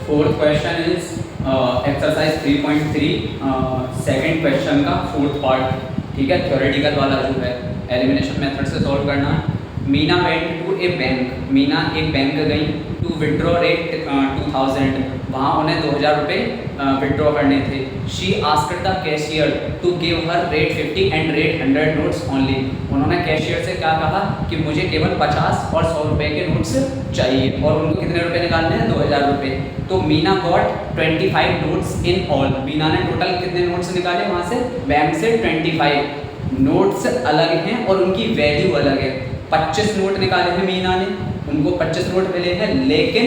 Fourth question is exercise 3.3 second question का fourth part, ठीक है, थ्योरेटिकल वाला जो है एलिमिनेशन मेथड से सॉल्व करना है। Meena went to a bank, Meena एक बैंक गई टू विड्रॉ रेट 2000, वहाँ उन्हें 2000 रुपये विड्रॉ करने थे। She asked the cashier to give her rate 50 and rate 100 notes only, उन्होंने कैशियर से क्या कहा कि मुझे केवल 50 और 100 रुपये के नोट्स चाहिए और उनको कितने रुपए निकालने हैं, 2000 रुपये। तो Meena got 25 notes in all, Meena ने टोटल कितने नोट्स निकाले वहाँ से, बैंक से 25 नोट्स अलग हैं और उनकी वैल्यू अलग है। 25 नोट निकाले हैं मीना ने, उनको 25 नोट मिले हैं, लेकिन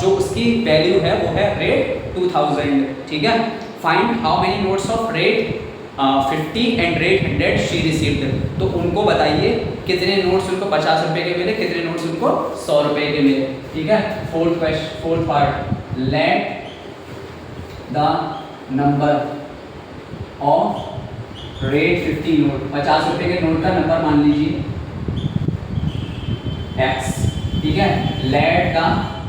जो उसकी वैल्यू है वो है रेट 2000, ठीक है। Find how many notes of rate 50 and rate 100 she received, तो उनको बताइए कितने नोट्स उनको 50 रुपये के मिले, कितने नोट्स उनको 100 रुपये के मिले, ठीक है। Fourth part, late the number of rate 50 note, 50 रुपये के नोट का नंबर मान लीजिए x, ठीक है। Let the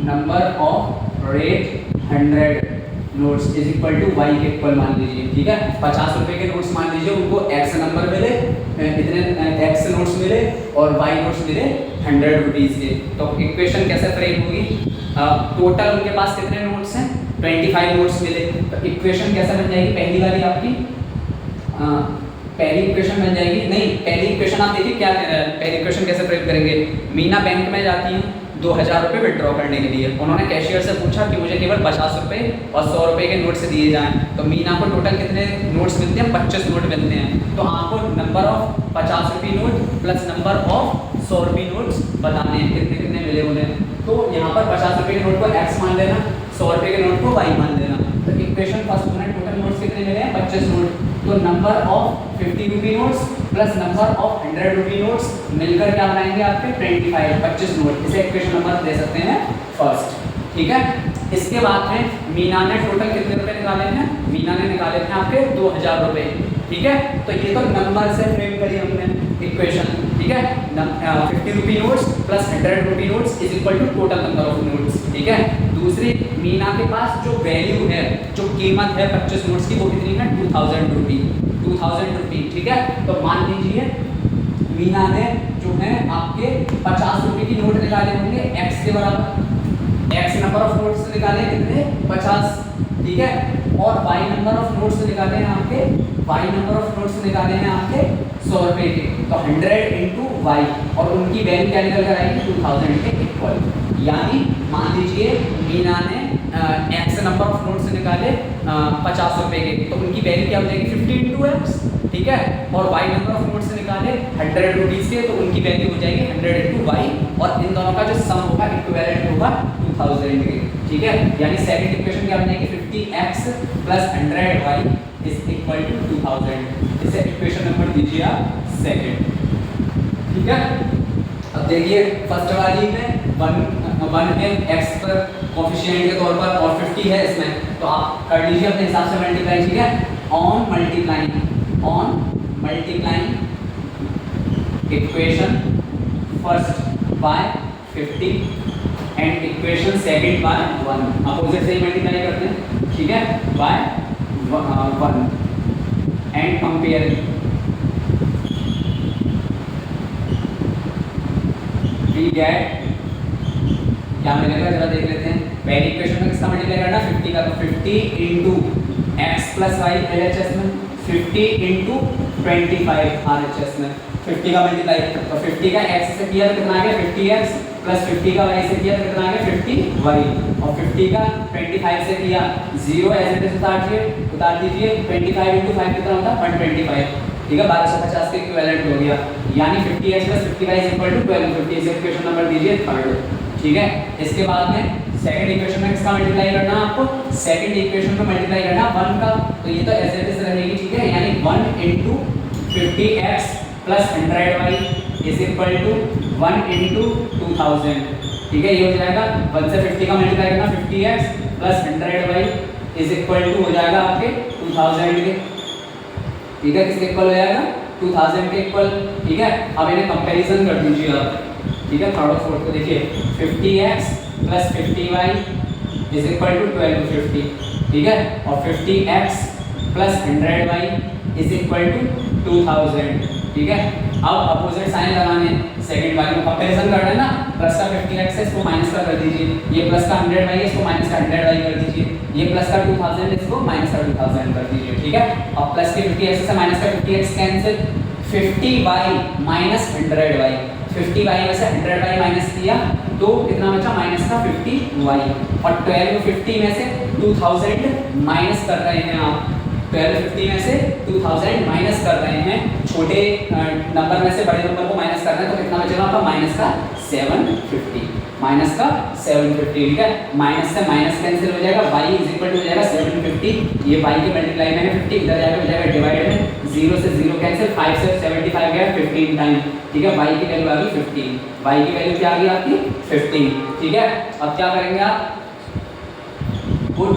number of rate 100 notes is equal to y के इक्वल मान लीजिए, ठीक है। 50 रुपये के नोट्स मान लीजिए, उनको x नंबर मिले, इतने x नोट्स मिले और y नोट्स मिले 100 रुपीज़ के। तो इक्वेशन कैसे फ्रेम होगी, टोटल उनके पास कितने नोट्स हैं, 25 नोट्स मिले, तो इक्वेशन कैसे बन जाएगी, पहली वाली आपकी पहली इक्वेशन बन जाएगी, नहीं पहली इक्वेशन आप देखिए क्या कह रहा है, पहली इक्वेशन कैसे प्रयोग करेंगे। मीना बैंक में जाती है 2000 रुपये विड्रॉ करने के लिए, उन्होंने कैशियर से पूछा कि मुझे केवल 50 रुपये और 100 रुपये के नोट्स दिए जाएं, तो मीना को टोटल कितने नोट्स मिलते हैं, 25 नोट मिलते हैं। तो आपको नंबर ऑफ 50 रुपये नोट प्लस नंबर ऑफ 100 रुपये नोट्स बताने हैं कितने कितने मिले उन्हें। तो यहाँ पर 50 रुपये के नोट को x मान लेना, 100 रुपये के नोट को y मान लेना। तो इक्वेशन फर्स्ट उन्हें टोटल नोट्स कितने मिले हैं, 25 नोट। तो number of 50 rupee notes plus number of 100 rupee notes मिलकर क्या बनाएंगे आपके 25 नोट, इसे इक्वेशन नंबर दे सकते हैं फर्स्ट, ठीक है। इसके बाद में मीना ने टोटल कितने रुपए निकाले हैं, मीना ने निकाले थे आपके 2000 रुपये, ठीक है। तो ये तो नंबर से फ्रेम करी हमने इक्वेशन, ठीक है। 50 rupee notes plus 100 rupee notes is equal to total number of notes, ठीक है। दूसरी, मीना के पास जो वैल्यू है, जो कीमत है 25 नोट्स की, वो कितनी है 2000 रुपी, ठीक है। तो मान लीजिए मीना ने जो है आपके 50 रुपये की नोट निकाले होंगे x के बराबर, x नंबर ऑफ नोट्स निकाले कितने 50, ठीक है। और y नंबर ऑफ नोट्स निकाले हैं आपके, y नंबर ऑफ नोट्स निकाले हैं आपके 100 रुपये के, तो 100 इंटू वाई, और उनकी वैल्यू क्या निकल कर आएगी 2000 के इक्वल। यानी मान लीजिए मीना ने x नंबर ऑफ नोट्स निकाले 50 रुपये के, तो उनकी वैल्यू क्या हो जाएगी 50 इंटू एक्स, ठीक है। और y नंबर ऑफ नोट्स निकाले 100 रुपीज़ के, तो उनकी वैल्यू हो जाएगी 100 इंटू वाई, और इन दोनों का जो सम होगा इक्विवेलेंट होगा 2000 के, ठीक है। यानी सेकंड इक्वेशन क्या बनेगी 50x plus 100y is equal to 2000, इसे इक्वेशन नंबर दीजिए आप सेकंड, ठीक है। अब देखिए फर्स्ट वाली में 1 है x पर कोफिशिएंट के तौर पर और 50 है इसमें, तो आप कर लीजिए अपने हिसाब से मल्टीप्लाई, ठीक है। On multiplying equation first by 50 and equation second by 1, opposite से ही मल्टीप्लाई करते हैं, ठीक है, by 1 and compare we get क्या मिलेगा, जरा देख लेते हैं। पहली इक्वेशन में किसका मल्टीप्लाई करना 50 का, तो 50 into x plus y LHS में, 50 इंटू 25 आरएचएस में, 50 का मल्टीप्लाई, तो 50 का x से किया तो कितना आ गया 50x प्लस 50 का y से किया तो कितना आ गया 50y, और 50 का 25 से किया 0 एज इट इज उतार दीजिए 25 इंटू 5 कितना होता है 125, ठीक है। 1250 के इक्विवेलेंट हो गया, यानी 50x plus 50y is equal to 1250, इसे इक्वेशन नंबर दीजिए थर्ड, ठीक है। इसके बाद में सेकंड इक्वेशन में किसका मल्टीप्लाई करना है आपको, सेकंड इक्वेशन में मल्टीप्लाई करना 1 का, तो ये तो एज इट इज रहेगी, ठीक है। यानी 1 into 50x plus 100y is equal to 1 into 2000, ठीक है। ये हो जाएगा 1 से 50 का मल्टीप्लाई करना 50x plus 100y is equal to हो जाएगा आपके 2000 के, ठीक है। किसके इक्वल हो जाएगा 2000 के इक्वल, ठीक है। अब इन्हें कंपैरिजन कर दीजिए आप, ठीक है। थर्ड और फोर्थ को देखिए 50x plus 50y is equal to 1250, ठीक है। और 50x plus 100y is equal to 2000, ठीक है। अब अपोजिट साइन लगाने, सेकंड वाले में कंपैरिजन करना है ना, प्लस का 50x है इसको माइनस का कर दीजिए, ये प्लस का 100y है इसको माइनस का 100y कर दीजिए, ये प्लस का 2000 है इसको माइनस का 2000 कर दीजिए, ठीक है। अब प्लस के 50x से माइनस का 50x cancel, 50y minus 100y, 50y में से 100y माइनस किया तो कितना बचा माइनस का 50y, और 1250 में से 2000 माइनस कर रहे हैं आप, 1250 में से 2000 माइनस कर रहे हैं, छोटे नंबर में से बड़े नंबर को माइनस करना है तो कितना बचेगा आपका माइनस का 750, माइनस का 750, ठीक है। माइनस से माइनस कैंसिल हो जाएगा, y इज इक्वल टू हो जाएगा 750, ये y के मल्टीप्लाई में है 50, इधर जाकर हो जाएगा डिवाइड में, 0 से 0 कैंसिल, 5 से 75 गया 15 टाइम, ठीक है। y की वैल्यू आ गई 15, y की वैल्यू क्या आ गई आपकी 15, ठीक है। अब क्या करेंगे आप, put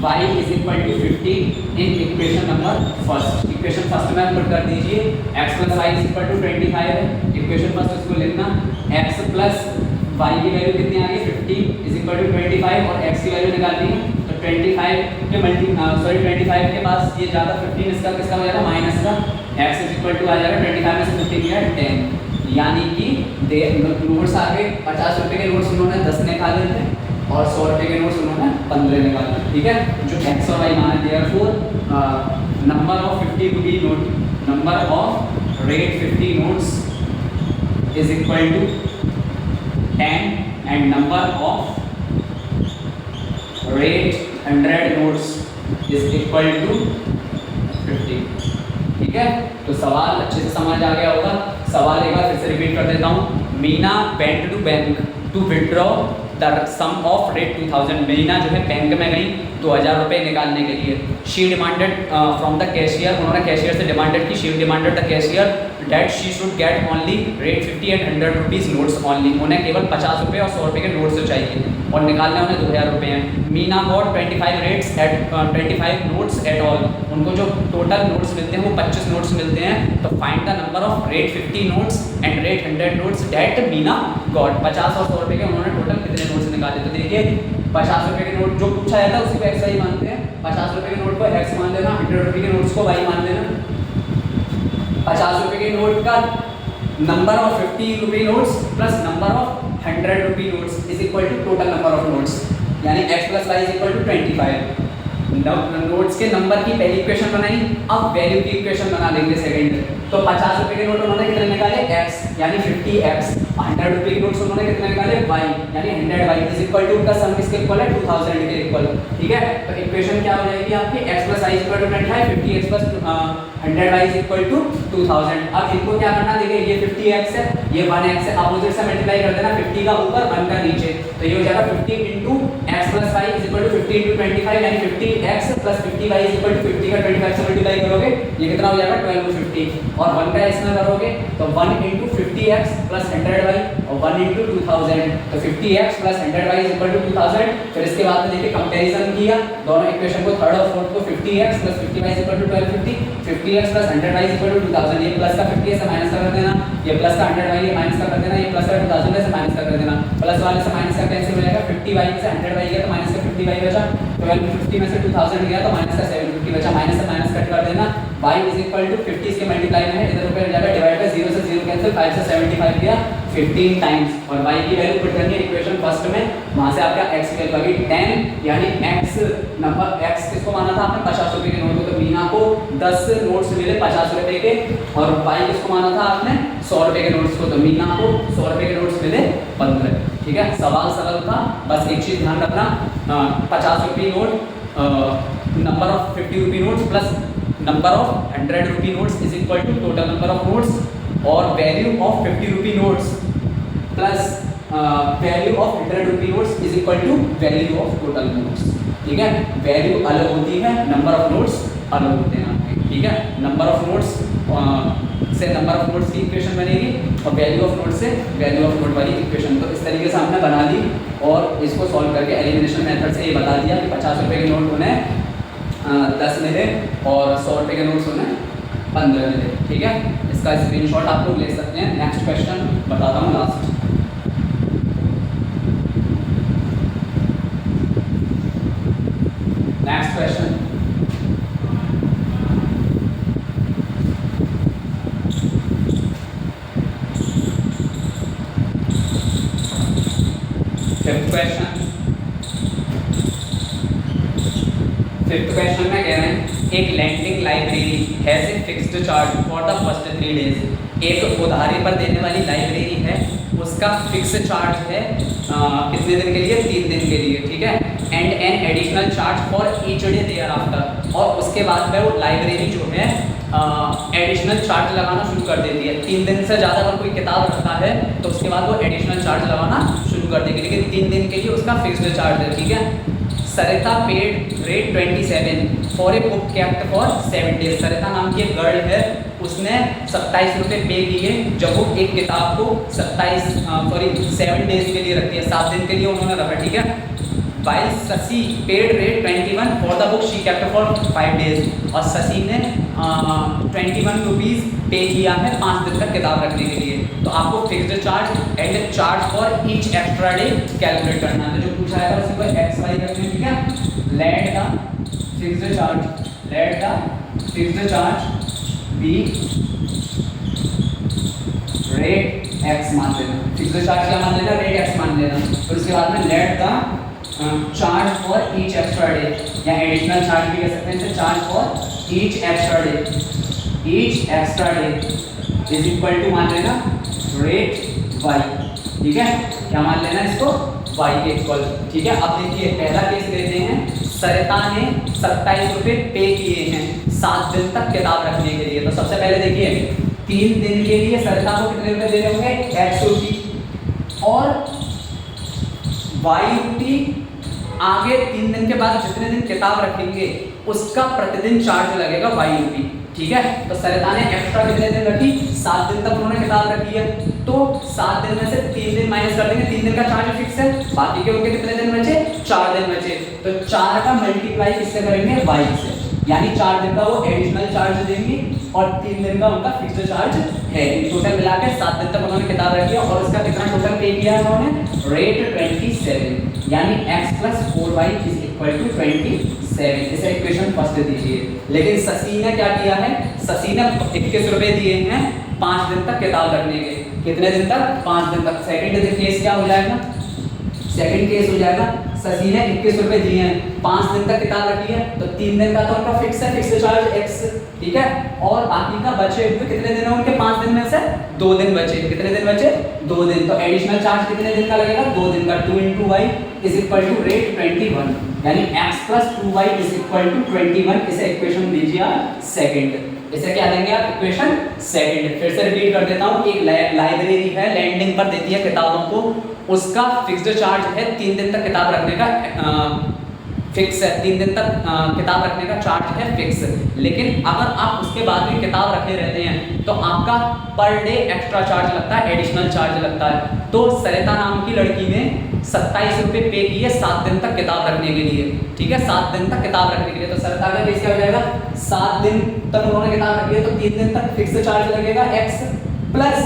y is equal to 50 in equation number first, equation first में पुट कर दीजिए, x plus y is equal to 25 है, इक्वेशन फर्स्ट इसको लिखना, x प्लस y की वैल्यू कितनी आ गई 50 इज इक्वल टू 25, और x की वैल्यू निकालनी है तो 25 के 25 के पास ये ज़्यादा 15 इसका किसका हो जाएगा माइनस का, x इज इक्वल टू आ जाएगा 25 में से 15 गया 10, यानी कि नोट्स आ गए 50 रुपये के नोट्स उन्होंने 10 निकाले थे और 100 रुपये के नोट्स उन्होंने 15 निकाले, ठीक है। जो x और y माना, therefore number of 50 rupee note, number of rate 50 notes is equal to 10 and number of rate 100 notes is equal to 50, ठीक है। तो सवाल अच्छे से समझ आ गया होगा। सवाल एक बार फिर से रिपीट कर देता हूँ, Meena went to bank to withdraw the sum of rate 2000, Meena जो है बैंक में गई 2000 रुपये निकालने के लिए, she demanded from the cashier, उन्होंने कैशियर से डिमांडेड की, she demanded the cashier that she should get only rate 50 and 100 rupees notes only, उन्हें केवल 50 रुपये और 100 रुपये के नोट्स चाहिए और निकालने उन्हें 2000 रुपये हैं। Meena got 25 rates eight 25 notes at all, उनको जो टोटल नोट्स मिलते हैं वो 25 नोट्स मिलते हैं, तो find the number of rate 50 notes and rate 100 notes that Meena got, 50 और 100 रुपये के उन्होंने टोटल कितने नोट्स निकाले। तो देखिए 50 रुपये के नोट जो पूछा जाता है उसी को एक्स वाई मानते हैं, 50 रुपये के नोट को एक्स मान लेना, 100 रुपये के नोट्स को वाई मान लेना। 50 रुपये के नोट का नंबर ऑफ 50 रुपये नोट्स प्लस नंबर ऑफ 100 रुपये notes is equal to total number of notes, यानी x प्लस y is equal to 25। Notes के नंबर की पहली इक्वेशन बनाई, अब वैल्यू की इक्वेशन बना लेंगे सेकंड। तो 50 रुपये के नोट उन्होंने कितने निकाले x, यानी 50x, 100 रुपये के नोट्स उन्होंने कितने निकाले y, यानी 100y इज इक्वल टू का सम किसके इक्वल है 2000 के इक्वल, ठीक है। तो इक्वेशन क्या हो जाएगी आपकी, x plus y is equal to 25, 50x plus 100y is equal to 2000। अब इनको क्या करना, देखिए ये 50x है, ये 1x है, अपोजिट से मल्टीप्लाई कर देना, 50 का ऊपर 1 का नीचे, तो ये हो जाएगा 50 into x plus y is equal to 50 into 25, यानी 50x plus 50y is equal to 50 का 25 से मल्टीप्लाई करोगे ये कितना हो जाएगा 1250, और 1 का इसमें करोगे तो 1 इंटू 50x प्लस 100y और 1 इंटू 2000, तो 50x plus 100y is equal to 2000। फिर इसके बाद में देखिए कंपैरिजन किया दोनों इक्वेशन को, थर्ड और फोर्थ को, 50x plus 50y is equal to 1250, 50x plus 100y is equal to 2000, ये प्लस का 50 से माइनस कर देना, ये प्लस का 100y ये माइनस कर देना, ये प्लस का 2000 से माइनस कर देना, प्लस वाले से माइनस का कैंसिल हो जाएगा, 50y में से 100y गया तो माइनस का 50y बचा, 1250 में से 2000 गया तो माइनस का 750 बचा, माइनस से माइनस कट कर देना, y इज इक्वल टू 50 के मल्टीप्लाई में है, इधर ऊपर हो जाएगा डिवाइड बाय 0 से 0 कैंसिल, 5 से 75 गया 15 टाइम्स, और y की वैल्यू पुट करनी है इक्वेशन फर्स्ट में, वहां से आपका x की वैल्यू आ गई 10, यानी x नंबर x किसको माना था आपने 50 रुपये के नोट को, तो मीना को 10 नोट्स मिले 50 रुपये के, और y किसको माना था आपने 100 रुपये के नोट्स को, तो मीना को 100 रुपये के नोट्स मिले 15, ठीक है। सवाल सरल था, बस एक चीज ध्यान रखना, 50 रुपये नोट नंबर ऑफ 50 रुपये नोट्स प्लस नंबर ऑफ 100 रुपये notes is equal to total number of notes, और वैल्यू ऑफ 50 रुपये नोट्स प्लस वैल्यू ऑफ 100 रुपये notes is equal to value of total notes, ठीक है। वैल्यू अलग होती है, नंबर ऑफ नोट्स अलग होते हैं आपके, ठीक है। नंबर ऑफ नोट्स से नंबर ऑफ नोट्स की इक्वेशन बनेगी और वैल्यू ऑफ नोट से वैल्यू ऑफ नोट वाली इक्वेशन, तो इस तरीके से हमने बना ली और इसको सॉल्व करके एलिमिनेशन मेथड से ये बता दिया कि 50 रुपये के नोट उन्हें 10 मिले और 100 रुपये के नोट्स उन्हें 15 मिले, ठीक है। इसका स्क्रीनशॉट आप लोग ले सकते हैं। नेक्स्ट क्वेश्चन बताता हूँ last. Next question, fifth question में कह रहे हैं एक lending library has a fixed charge for the first 3 days. एक उधारी पर देने वाली लाइब्रेरी है, उसका फिक्स चार्ज है कितने दिन के लिए? 3 दिन के लिए, ठीक है। And an additional charge for each day thereafter, और उसके बाद में वो लाइब्रेरी जो है एडिशनल चार्ज लगाना शुरू कर देती है। 3 दिन से ज़्यादा अगर कोई किताब रखता है तो उसके बाद वो एडिशनल चार्ज लगाना शुरू कर देगी, लेकिन 3 दिन के लिए उसका फिक्स्ड चार्ज है, ठीक है। Sarita paid rate 27 for a book kept for 7 days. Sarita नाम की एक गर्ल है, उसने 27 रुपये पे किए जब वो एक किताब को 7 डेज के लिए रखती है, 7 दिन के लिए उन्होंने रखा, ठीक है। While Shashi paid rate 21 for the book she kept for 5 days, और शशि ने 21 रुपीज़ पे किया है 5 दिन तक किताब रखने के लिए। तो आपको fixed charge and charge for each extra day calculate करना है। जो पूछा है उसी को एक्स वाई रखना है, ठीक है। Let the fixed charge be rate x मान लेना। फिक्स्ड चार्ज क्या मान लेना? रेट एक्स मान लेना। और उसके बाद में let the charge for each extra day, या एडिशनल चार्ज भी कह सकते हैं इसे, charge for each extra day. Each extra day is equal to मान लेना रेट वाई, ठीक है। क्या मान लेना इसको? वाई के इक्वल, ठीक है। अब देखिए पहला केस लेते हैं। सरिता ने 27 रुपये पे किए हैं 7 दिन तक किताब रखने के लिए। तो सबसे पहले देखिए 3 दिन के लिए सरिता को कितने रुपये देने होंगे? 100 रुपये, और वाई रुपी आगे 3 दिन के बाद जितने दिन किताब रखेंगे उसका प्रतिदिन चार्ज लगेगा वाई रुपी, ठीक है। तो सरिता ने एक्स्ट्रा कितने दिन रखी? 7 दिन तक उन्होंने किताब रखी है, तो 7 दिन में से 3 दिन माइनस कर देंगे, 3 दिन का चार्ज फिक्स है, बाकी के उनके कितने दिन बचे? 4 दिन बचे। तो 4 का मल्टीप्लाई किससे करेंगे? वाई से, यानी 4 दिन का वो एडिशनल चार्ज देंगी और 3 दिन का उनका फिक्स्ड चार्ज है। टोटल मिला के 7 दिन तक उन्होंने किताब रखी है, और उसका कितना टोटल पे किया है उन्होंने? रेट 27, यानी x + 4y = 27। इसे इक्वेशन फर्स्ट दीजिए। लेकिन शशि ने क्या किया है? शशि ने 21 रुपये दिए हैं 5 दिन तक किताब रखने के। कितने दिन तक? 5 दिन तक। सेकंड केस क्या हो जाएगा? सेकंड केस हो जाएगा, शशि ने 21 रुपये दिए हैं, 5 दिन तक किताब रखी है, तो 3 दिन का तो उनका फिक्स है, फिक्स चार्ज x, ठीक है। और बाकी का बचे हुए कितने दिन है उनके? 5 दिन में से 2 दिन बचे। कितने दिन बचे? 2 दिन। तो एडिशनल चार्ज कितने दिन का लगेगा? 2 दिन का। 2 × y = रेट 21, यानी x + 2y = 21। इसे इक्वेशन दीजिए आप सेकंड। इसे क्या देंगे आप? Equation second. फिर से रिपीट कर देता हूँ। एक लाइब्रेरी है, लैंडिंग पर देती है किताबों को, उसका फिक्स्ड चार्ज है 3 दिन तक किताब रखने का, फिक्स है। 3 दिन तक किताब रखने का चार्ज है फिक्स। लेकिन अगर आप उसके बाद भी किताब रखे रहते हैं तो आपका पर डे एक्स्ट्रा चार्ज लगता है, एडिशनल चार्ज लगता है। तो सरिता नाम की लड़की ने 27 रुपये पे किए 7 दिन तक किताब रखने के लिए, ठीक है। 7 दिन तक किताब रखने के लिए। तो सरिता का केस क्या हो जाएगा? 7 दिन तक उन्होंने किताब रखी है, तो 3 दिन तक फिक्स चार्ज लगेगा x, प्लस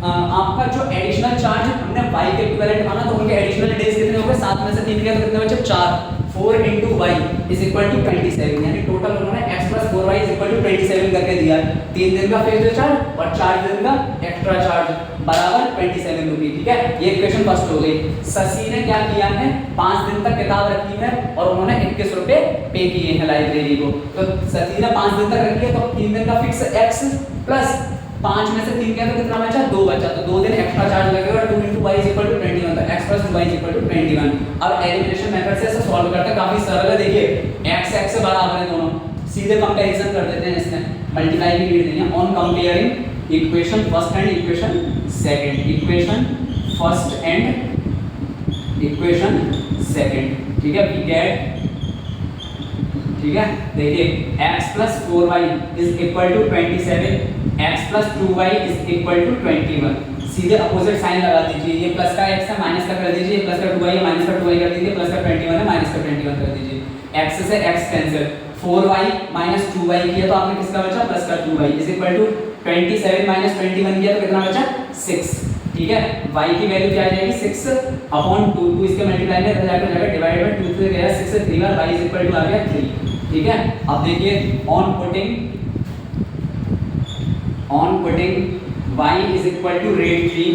आपका जो एडिशनल चार्ज हमने y के इक्विवेलेंट माना, तो उनके एडिशनल डेज कितने हो गए? 7 में से 3 गया तो कितने बचे? 4। 4 × y = 27, यानी टोटल उन्होंने x + 4y = 27 करके दिया है। 3 दिन का फिक्स्ड चार्ज और 4 दिन का एक्स्ट्रा चार्ज बराबर 27 रुपये, ठीक है। ये इक्वेशन फर्स्ट हो गई। शशि ने क्या किया है? 5 दिन तक किताब रखी है और उन्होंने 21 रुपये पे किए हैं लाइब्रेरी को। तो शशि ने 5 दिन तक रखी है, तो 3 दिन का फिक्स x प्लस 5 में से 3 गया तो कितना बचा? 2 बचा। तो 2 दिन एक्स्ट्रा चार्ज लगेगा। 2 × y = 21, तो x + 2y = 21। अब एलिमिनेशन मेथड से इसे सॉल्व करते हैं, काफी सरल है। देखिए x से बराबर है दोनों, सीधे कंपैरिजन कर देते हैं, इसमें मल्टीप्लाई की नीड नहीं है। On comparing equation first and equation second, equation first and equation second, ठीक है। वी गेट, ठीक है। देखिए x + 4y = 27, x + 2y = 21। सीधे अपोजिट साइन लगा दीजिए। ये प्लस का x है, माइनस का कर दीजिए, प्लस का 2y है, माइनस का 2y कर दीजिए, प्लस का 21 है, माइनस का 21 कर दीजिए। x से x कैंसिल, 4y - 2y किया तो आपने किसका बचा? प्लस का 2y = 27 - 21 किया तो कितना बचा? 6, ठीक है। y की वैल्यू क्या आ जाएगी 6/2, टू इसके मल्टीप्लाई में जाएगा डिवाइड बाय 2 से गया 6 से 3 बार y इज इक्वल टू आ गया 3, ठीक है। अब देखिए on putting y is equal to rate 3,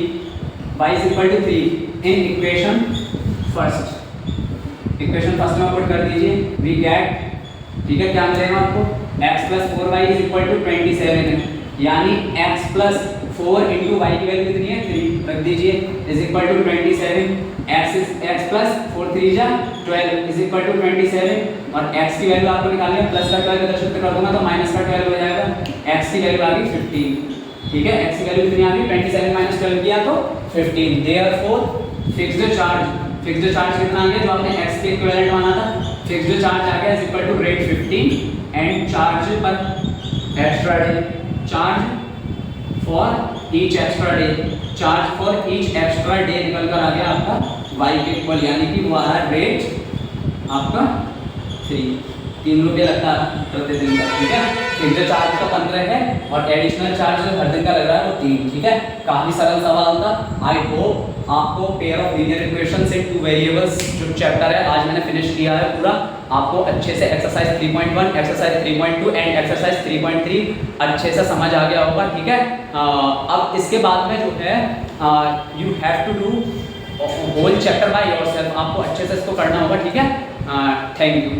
y is equal to 3 in equation first में पुट कर दीजिए, वी गेट, ठीक है, क्या मिलेगा आपको x + 4y is equal to 27 है, यानी x + 4 इंटू y की वैल्यू कितनी है 3 रख दीजिए इज इक्वल टू 27, x + 4 3 जा 12 इज इक्वल टू 27, और x की वैल्यू आपको निकालनी है, प्लस का 12 इधर शिफ्ट कर दूंगा तो माइनस का 12 हो जाएगा, x की वैल्यू आ गई 15, ठीक है। x की वैल्यू कितनी आ गई 27 - 12 किया तो 15, देयरफॉर फिक्स्ड चार्ज कितना आ गया जो आपने x के इक्विवेलेंट माना था, फिक्स्ड चार्ज आ गया is equal to rate 15 and charge पर extra day, charge for each extra day निकल कर आ गया आपका y के इक्वल, यानी कि वो आ रहा रेट आपका 3 रुपये लगता है प्रति दिन का, ठीक है। फिक्स्ड चार्ज तो 15 है और एडिशनल चार्ज जो हर दिन का लग रहा है वो 3, ठीक है। काफी सरल सवाल था। आई होप आपको pair of linear equations in two variables जो चैप्टर है आज मैंने फिनिश किया है पूरा, आपको अच्छे से एक्सरसाइज 3.1, एक्सरसाइज 3.2 एंड एक्सरसाइज 3.3 अच्छे से समझ आ गया होगा, ठीक है। अब इसके बाद में जो है you have to do whole chapter by yourself, आपको अच्छे से इसको करना होगा, ठीक है। Thank you.